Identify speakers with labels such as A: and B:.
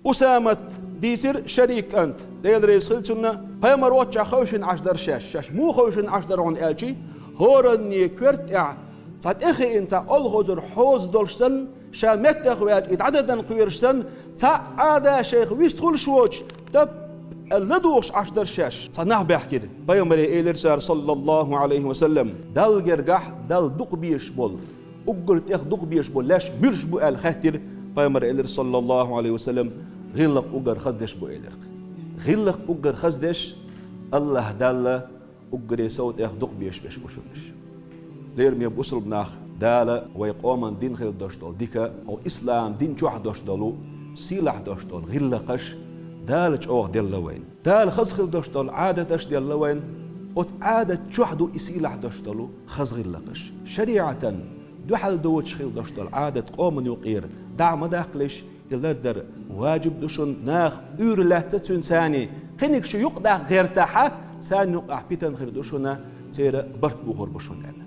A: أسامة ديسر شريك أنت ديل رئيس خلتنا بيمر واتش خوشن عشدر شاش مو خوشن عشدر عن ألشي هورني كرت صاد إخي أنت ألغزر حوز دولشتن شامت أخوات إتعددن قويرشتن تا عادة شيخ ويستخل شوش تب اللدوش عشدر شاش صنع بحكي بيمر إيلرسار صلى الله عليه وسلم دل جرجح دل دق بيش بول أجرت إخ دق بيش بول لاش مرش بو الخاتر بيمر إيلر صلى الله عليه وسلم غلق أجر خزدش بو إيلر غلق أجر خزدش الله دل أجر صوت إخ دق بيش بيش بوشنش ليرمي بوصل بناخ دالة ويقوم دين خير داشتال ديكا أو إسلام دين جوح داشتالو سيلح داشتال غلقش دالج أوه ديال وين دال خز خير داشتال عادة أش ديال وين أت عادة جوحدو إسيلح داشتالو خز غلقش شريعة دوحل دوتش خير داشتال عادة قوم يقير دعم داخلش يلدر واجب دوشن ناخ لا تتسون ثاني خنك شو يقدر غير تاحة ثاني يقع بيتن خير دوشنا تيرا برت بوخور بوشن